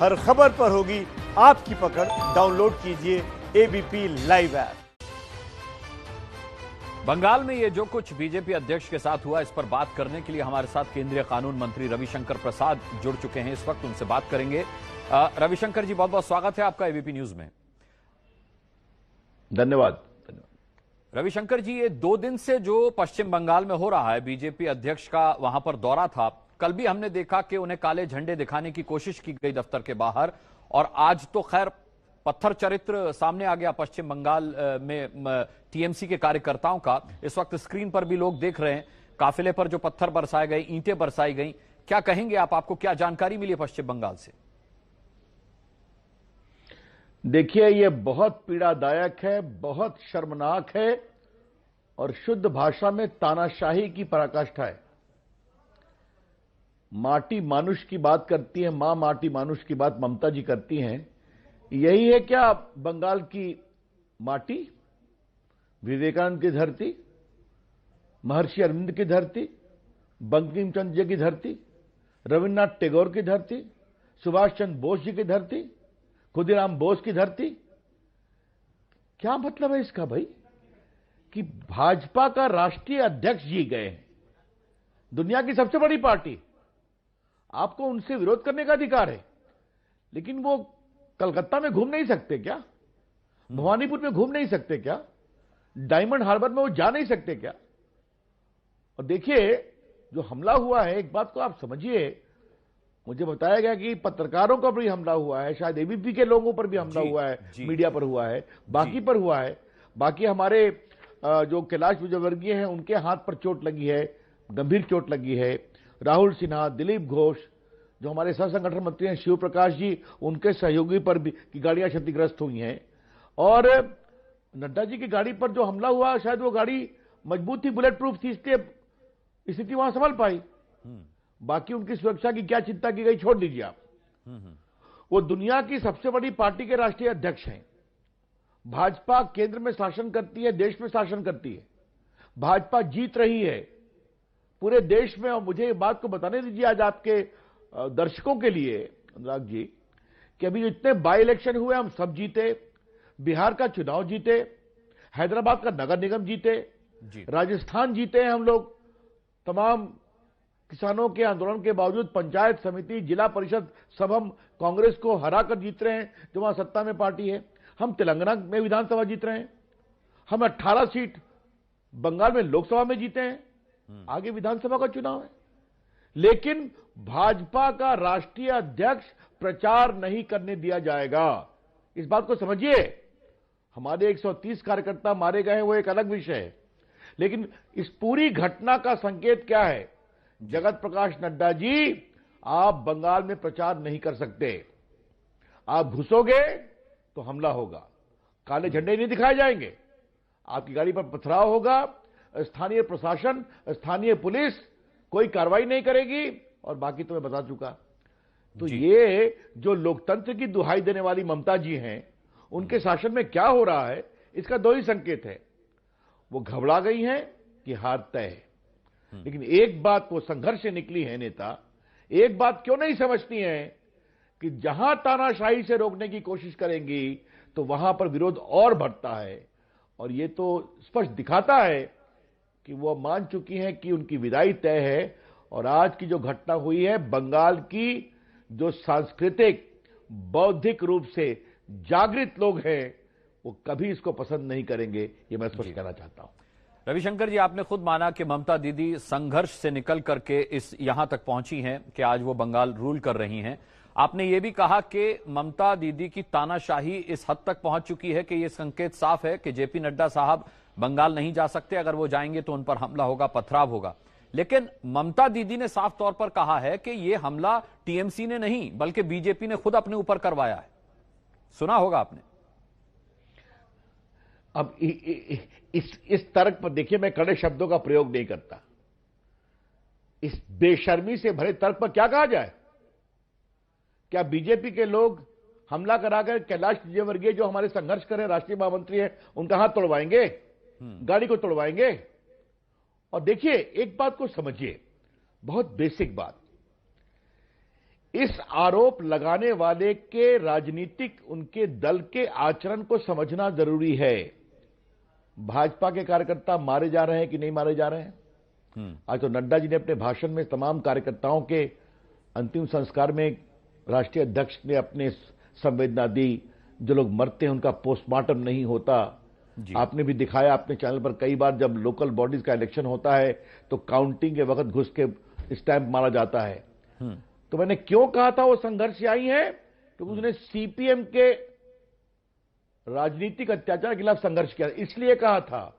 हर खबर पर होगी आपकी पकड़। डाउनलोड कीजिए एबीपी लाइव ऐप। बंगाल में ये जो कुछ बीजेपी अध्यक्ष के साथ हुआ, इस पर बात करने के लिए हमारे साथ केंद्रीय कानून मंत्री रविशंकर प्रसाद जुड़ चुके हैं। इस वक्त उनसे बात करेंगे। रविशंकर जी, बहुत बहुत स्वागत है आपका एबीपी न्यूज में। धन्यवाद। रविशंकर जी, ये 2 दिन से जो पश्चिम बंगाल में हो रहा है, बीजेपी अध्यक्ष का वहां पर दौरा था। कल भी हमने देखा कि उन्हें काले झंडे दिखाने की कोशिश की गई दफ्तर के बाहर, और आज तो खैर पत्थर चरित्र सामने आ गया पश्चिम बंगाल में टीएमसी के कार्यकर्ताओं का। इस वक्त स्क्रीन पर भी लोग देख रहे हैं काफिले पर जो पत्थर बरसाए गए, ईंटें बरसाई गई। क्या कहेंगे आप? आपको क्या जानकारी मिली है पश्चिम बंगाल से? देखिए, यह बहुत पीड़ादायक है, बहुत शर्मनाक है और शुद्ध भाषा में तानाशाही की पराकाष्ठा है। माटी मानुष की बात करती है, मां माटी मानुष की बात ममता जी करती हैं। यही है क्या बंगाल की माटी? विवेकानंद की धरती, महर्षि अरविंद की धरती, बंकिम चंद्र जी की धरती, रविन्द्रनाथ टैगोर की धरती, सुभाष चंद्र बोस जी की धरती, खुदीराम बोस की धरती। क्या मतलब है इसका भाई कि भाजपा का राष्ट्रीय अध्यक्ष जी गए हैं, दुनिया की सबसे बड़ी पार्टी। आपको उनसे विरोध करने का अधिकार है, लेकिन वो कलकत्ता में घूम नहीं सकते क्या? भवानीपुर में घूम नहीं सकते क्या? डायमंड हार्बर में वो जा नहीं सकते क्या? और देखिए, जो हमला हुआ है, एक बात को आप समझिए। मुझे बताया गया कि पत्रकारों पर भी हमला हुआ है, शायद एबीपी के लोगों पर भी हमला हुआ है, मीडिया पर हुआ है, बाकी पर हुआ है। बाकी हमारे जो कैलाश विजयवर्गीय हैं, उनके हाथ पर चोट लगी है, गंभीर चोट लगी है। राहुल सिन्हा, दिलीप घोष, जो हमारे सह संगठन मंत्री हैं, शिव प्रकाश जी, उनके सहयोगी पर भी की गाड़ियां क्षतिग्रस्त हुई हैं। और नड्डा जी की गाड़ी पर जो हमला हुआ, शायद वो गाड़ी मजबूत थी, बुलेट प्रूफ थी, इसलिए स्थिति वहां संभल पाई। बाकी उनकी सुरक्षा की क्या चिंता की गई, छोड़ दीजिए आप। वो दुनिया की सबसे बड़ी पार्टी के राष्ट्रीय अध्यक्ष हैं। भाजपा केंद्र में शासन करती है, देश में शासन करती है। भाजपा जीत रही है पूरे देश में। और मुझे ये बात को बताने दीजिए आज आपके दर्शकों के लिए, अनुराग जी, कि अभी जितने बाई इलेक्शन हुए हम सब जीते, बिहार का चुनाव जीते, हैदराबाद का नगर निगम जीते, राजस्थान जीते हैं हम लोग। तमाम किसानों के आंदोलन के बावजूद पंचायत समिति, जिला परिषद सब हम कांग्रेस को हराकर जीत रहे हैं, जो वहां सत्ता में पार्टी है। हम तेलंगाना में विधानसभा जीत रहे हैं। हम 18 सीट बंगाल में लोकसभा में जीते हैं। आगे विधानसभा का चुनाव है। लेकिन भाजपा का राष्ट्रीय अध्यक्ष प्रचार नहीं करने दिया जाएगा, इस बात को समझिए। हमारे 130 कार्यकर्ता मारे गए हैं, वो एक अलग विषय है, लेकिन इस पूरी घटना का संकेत क्या है? जगत प्रकाश नड्डा जी, आप बंगाल में प्रचार नहीं कर सकते। आप घुसोगे तो हमला होगा, काले झंडे नहीं दिखाए जाएंगे, आपकी गाड़ी पर पथराव होगा, स्थानीय प्रशासन, स्थानीय पुलिस कोई कार्रवाई नहीं करेगी, और बाकी तो मैं बता चुका। तो ये जो लोकतंत्र की दुहाई देने वाली ममता जी हैं, उनके शासन में क्या हो रहा है, इसका 2 ही संकेत है। वो घबरा गई हैं कि हार तय है। लेकिन एक बात वो संघर्ष से निकली है नेता, एक बात क्यों नहीं समझती हैं कि जहां तानाशाही से रोकने की कोशिश करेंगी तो वहां पर विरोध और बढ़ता है। और ये तो स्पष्ट दिखाता है कि वो मान चुकी हैं कि उनकी विदाई तय है। और आज की जो घटना हुई है, बंगाल की जो सांस्कृतिक बौद्धिक रूप से जागृत लोग हैं, वो कभी इसको पसंद नहीं करेंगे, ये मैं स्पष्ट कहना चाहता हूं। रविशंकर जी, आपने खुद माना कि ममता दीदी संघर्ष से निकल करके यहां तक पहुंची हैं कि आज वो बंगाल रूल कर रही हैं। आपने ये भी कहा कि ममता दीदी की तानाशाही इस हद तक पहुंच चुकी है कि ये संकेत साफ है कि जेपी नड्डा साहब बंगाल नहीं जा सकते, अगर वो जाएंगे तो उन पर हमला होगा, पथराव होगा। लेकिन ममता दीदी ने साफ तौर पर कहा है कि ये हमला टीएमसी ने नहीं बल्कि बीजेपी ने खुद अपने ऊपर करवाया है। सुना होगा आपने। अब इस तर्क पर देखिए, मैं कड़े शब्दों का प्रयोग नहीं करता। इस बेशर्मी से भरे तर्क पर क्या कहा जाए? क्या बीजेपी के लोग हमला कराकर कैलाश विजयवर्गीय, जो हमारे संघर्ष कर रहे राष्ट्रीय महामंत्री हैं, उनका हाथ तोड़वाएंगे, गाड़ी को तोड़वाएंगे? और देखिए, एक बात को समझिए, बहुत बेसिक बात। इस आरोप लगाने वाले के राजनीतिक उनके दल के आचरण को समझना जरूरी है। भाजपा के कार्यकर्ता मारे जा रहे हैं कि नहीं मारे जा रहे हैं? आज तो नड्डा जी ने अपने भाषण में तमाम कार्यकर्ताओं के अंतिम संस्कार में राष्ट्रीय अध्यक्ष ने अपने संवेदना दी। जो लोग मरते हैं उनका पोस्टमार्टम नहीं होता। आपने भी दिखाया अपने चैनल पर कई बार, जब लोकल बॉडीज का इलेक्शन होता है तो काउंटिंग के वक्त घुस के स्टैंप मारा जाता है। तो मैंने क्यों कहा था वो संघर्ष आई है, क्योंकि उसने सीपीएम के राजनीतिक अत्याचार के खिलाफ संघर्ष किया, इसलिए कहा था।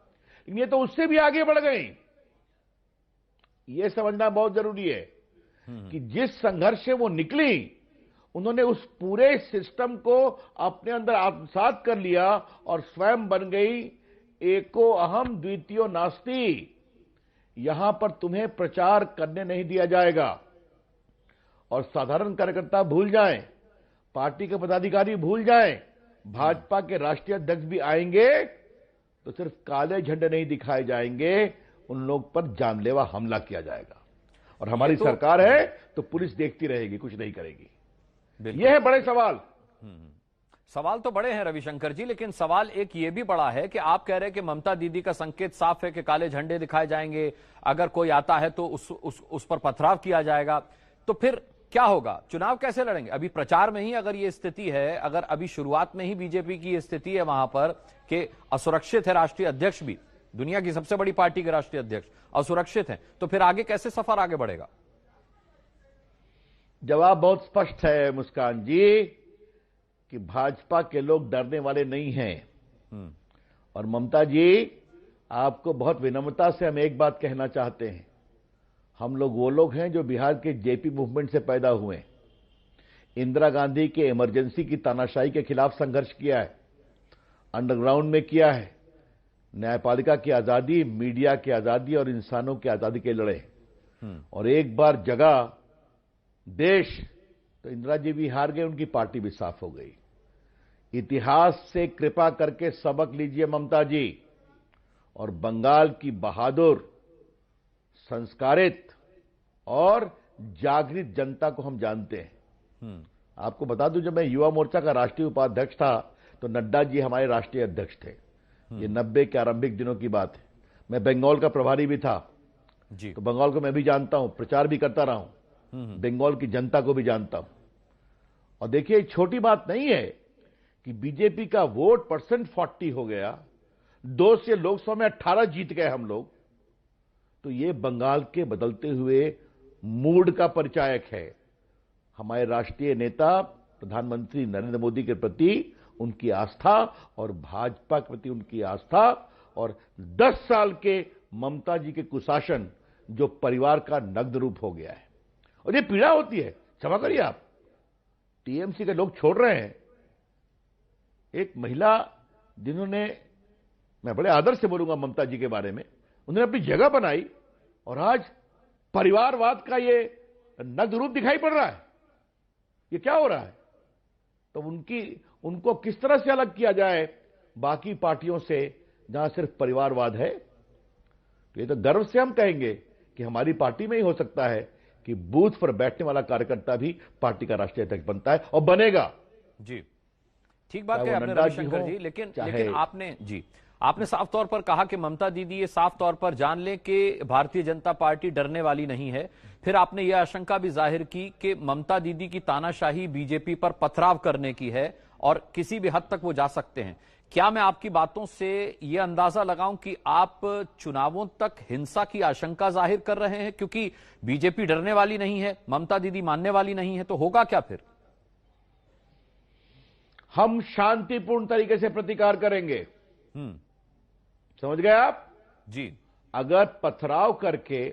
ये तो उससे भी आगे बढ़ गई। ये समझना बहुत जरूरी है कि जिस संघर्ष से वो निकली, उन्होंने उस पूरे सिस्टम को अपने अंदर आत्मसात कर लिया और स्वयं बन गई एको अहम द्वितीयो नास्ति। यहां पर तुम्हें प्रचार करने नहीं दिया जाएगा और साधारण कार्यकर्ता भूल जाएं, पार्टी के पदाधिकारी भूल जाएं, भाजपा के राष्ट्रीय अध्यक्ष भी आएंगे तो सिर्फ काले झंडे नहीं दिखाए जाएंगे, उन लोग पर जानलेवा हमला किया जाएगा। और हमारी सरकार है तो पुलिस देखती रहेगी, कुछ नहीं करेगी। ये है बड़े सवाल। सवाल तो बड़े हैं रविशंकर जी, लेकिन सवाल एक ये भी बड़ा है कि आप कह रहे हैं कि ममता दीदी का संकेत साफ है कि काले झंडे दिखाए जाएंगे, अगर कोई आता है तो उस पर पथराव किया जाएगा। तो फिर क्या होगा? चुनाव कैसे लड़ेंगे? अभी प्रचार में ही अगर ये स्थिति है, अगर अभी शुरुआत में ही बीजेपी की ये स्थिति है वहां पर कि असुरक्षित है, राष्ट्रीय अध्यक्ष भी, दुनिया की सबसे बड़ी पार्टी के राष्ट्रीय अध्यक्ष असुरक्षित हैं, तो फिर आगे कैसे सफर आगे बढ़ेगा? जवाब बहुत स्पष्ट है मुस्कान जी कि भाजपा के लोग डरने वाले नहीं हैं। और ममता जी, आपको बहुत विनम्रता से हम एक बात कहना चाहते हैं, हम लोग वो लोग हैं जो बिहार के जेपी मूवमेंट से पैदा हुए। इंदिरा गांधी के इमरजेंसी की तानाशाही के खिलाफ संघर्ष किया है, अंडरग्राउंड में किया है, न्यायपालिका की आजादी, मीडिया की आजादी और इंसानों की आजादी के लड़े। और एक बार जगह देश तो इंदिरा जी भी हार गए, उनकी पार्टी भी साफ हो गई। इतिहास से कृपा करके सबक लीजिए ममता जी, और बंगाल की बहादुर, संस्कारित और जागृत जनता को हम जानते हैं। आपको बता दूं, जब मैं युवा मोर्चा का राष्ट्रीय उपाध्यक्ष था तो नड्डा जी हमारे राष्ट्रीय अध्यक्ष थे। ये 90 के आरंभिक दिनों की बात है। मैं बंगाल का प्रभारी भी था जी, तो बंगाल को मैं भी जानता हूं, प्रचार भी करता रहा हूं, बंगाल की जनता को भी जानता हूं। और देखिए, छोटी बात नहीं है कि बीजेपी का वोट परसेंट 40 हो गया, 2 से लोकसभा में 18 जीत गए हम लोग। तो ये बंगाल के बदलते हुए मूड का परिचायक है। हमारे राष्ट्रीय नेता प्रधानमंत्री नरेंद्र मोदी के प्रति उनकी आस्था और भाजपा के प्रति उनकी आस्था, और 10 साल के ममता जी के कुशासन जो परिवार का नग्न रूप हो गया है। और ये पीड़ा होती है, क्षमा करिए आप, टीएमसी के लोग छोड़ रहे हैं। एक महिला जिन्होंने, मैं बड़े आदर से बोलूंगा ममता जी के बारे में, उन्होंने अपनी जगह बनाई और आज परिवारवाद का ये नग्न रूप दिखाई पड़ रहा है। ये क्या हो रहा है? तो उनको किस तरह से अलग किया जाए बाकी पार्टियों से जहां सिर्फ परिवारवाद है? तो ये तो गर्व से हम कहेंगे कि हमारी पार्टी में ही हो सकता है कि बूथ पर बैठने वाला कार्यकर्ता भी पार्टी का राष्ट्रीय अध्यक्ष बनता है और बनेगा। जी, ठीक बात है आपने रविशंकर जी, लेकिन आपने साफ तौर पर कहा कि ममता दीदी ये साफ तौर पर जान लें कि भारतीय जनता पार्टी डरने वाली नहीं है। फिर आपने यह आशंका भी जाहिर की कि ममता दीदी की तानाशाही बीजेपी पर पथराव करने की है और किसी भी हद तक वो जा सकते हैं। क्या मैं आपकी बातों से यह अंदाजा लगाऊं कि आप चुनावों तक हिंसा की आशंका जाहिर कर रहे हैं? क्योंकि बीजेपी डरने वाली नहीं है, ममता दीदी मानने वाली नहीं है, तो होगा क्या फिर? हम शांतिपूर्ण तरीके से प्रतिकार करेंगे। समझ गए आप जी? अगर पथराव करके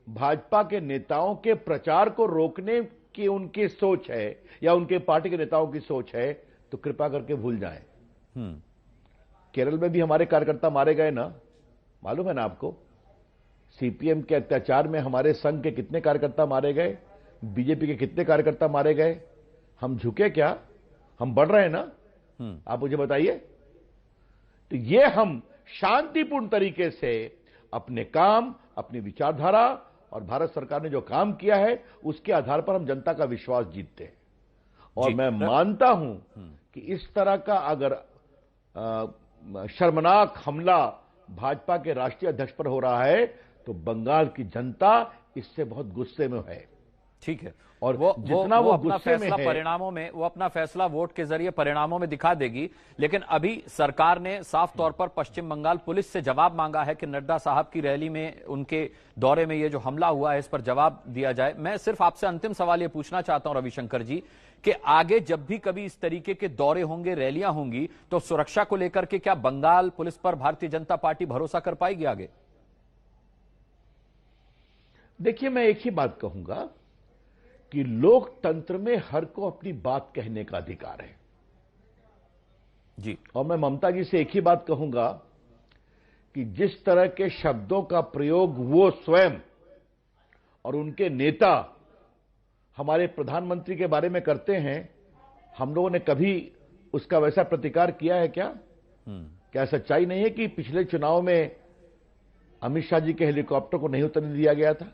भाजपा के नेताओं के प्रचार को रोकने की उनकी सोच है या उनके पार्टी के नेताओं की सोच है तो कृपा करके भूल जाएं। केरल में भी हमारे कार्यकर्ता मारे गए ना, मालूम है ना आपको? सीपीएम के अत्याचार में हमारे संघ के कितने कार्यकर्ता मारे गए, बीजेपी के कितने कार्यकर्ता मारे गए? हम झुके क्या? हम बढ़ रहे हैं ना? आप मुझे बताइए। तो ये हम शांतिपूर्ण तरीके से अपने काम, अपनी विचारधारा और भारत सरकार ने जो काम किया है उसके आधार पर हम जनता का विश्वास जीतते हैं। और मैं मानता हूं कि इस तरह का अगर शर्मनाक हमला भाजपा के राष्ट्रीय अध्यक्ष पर हो रहा है तो बंगाल की जनता इससे बहुत गुस्से में है। ठीक है, और जितना वो अपना फैसला परिणामों में, वो अपना फैसला वोट के जरिए परिणामों में दिखा देगी। लेकिन अभी सरकार ने साफ तौर पर पश्चिम बंगाल पुलिस से जवाब मांगा है कि नड्डा साहब की रैली में, उनके दौरे में ये जो हमला हुआ है इस पर जवाब दिया जाए। मैं सिर्फ आपसे अंतिम सवाल ये पूछना चाहता हूं रविशंकर जी कि आगे जब भी कभी इस तरीके के दौरे होंगे, रैलियां होंगी, तो सुरक्षा को लेकर के क्या बंगाल पुलिस पर भारतीय जनता पार्टी भरोसा कर पाएगी आगे? देखिए, मैं एक ही बात कहूंगा कि लोकतंत्र में हर को अपनी बात कहने का अधिकार है जी। और मैं ममता जी से एक ही बात कहूंगा कि जिस तरह के शब्दों का प्रयोग वो स्वयं और उनके नेता हमारे प्रधानमंत्री के बारे में करते हैं, हम लोगों ने कभी उसका वैसा प्रतिकार किया है क्या? क्या सच्चाई नहीं है कि पिछले चुनाव में अमित शाह जी के हेलीकॉप्टर को नहीं उतरने दिया गया था?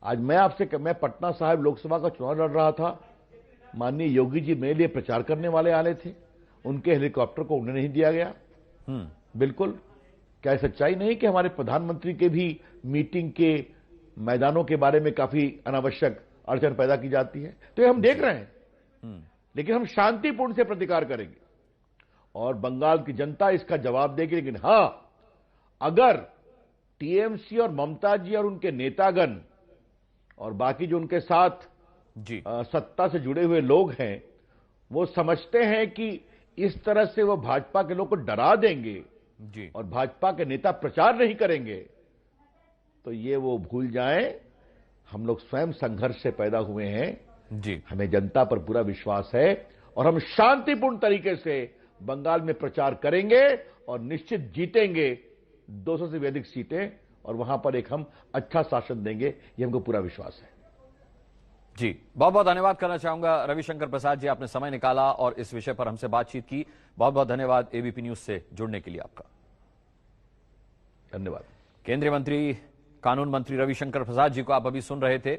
आज मैं पटना साहिब लोकसभा का चुनाव लड़ रहा था, माननीय योगी जी मेरे लिए प्रचार करने वाले आले थे, उनके हेलीकॉप्टर को उन्हें नहीं दिया गया। बिल्कुल, क्या सच्चाई नहीं कि हमारे प्रधानमंत्री के भी मीटिंग के मैदानों के बारे में काफी अनावश्यक अड़चन पैदा की जाती है? तो ये हम देख रहे हैं, लेकिन हम शांतिपूर्ण से प्रतिकार करेंगे और बंगाल की जनता इसका जवाब देगी। लेकिन हां, अगर टीएमसी और ममता जी और उनके नेतागण और बाकी जो उनके साथ जी सत्ता से जुड़े हुए लोग हैं, वो समझते हैं कि इस तरह से वो भाजपा के लोग को डरा देंगे जी और भाजपा के नेता प्रचार नहीं करेंगे, तो ये वो भूल जाएं हम लोग स्वयं संघर्ष से पैदा हुए हैं जी। हमें जनता पर पूरा विश्वास है और हम शांतिपूर्ण तरीके से बंगाल में प्रचार करेंगे और निश्चित जीतेंगे 200 से भी अधिक सीटें, और वहां पर एक हम अच्छा शासन देंगे, ये हमको पूरा विश्वास है। जी, बहुत बहुत धन्यवाद करना चाहूंगा रविशंकर प्रसाद जी, आपने समय निकाला और इस विषय पर हमसे बातचीत की। बहुत बहुत धन्यवाद एबीपी न्यूज से जुड़ने के लिए आपका। धन्यवाद। केंद्रीय मंत्री, कानून मंत्री रविशंकर प्रसाद जी को आप अभी सुन रहे थे।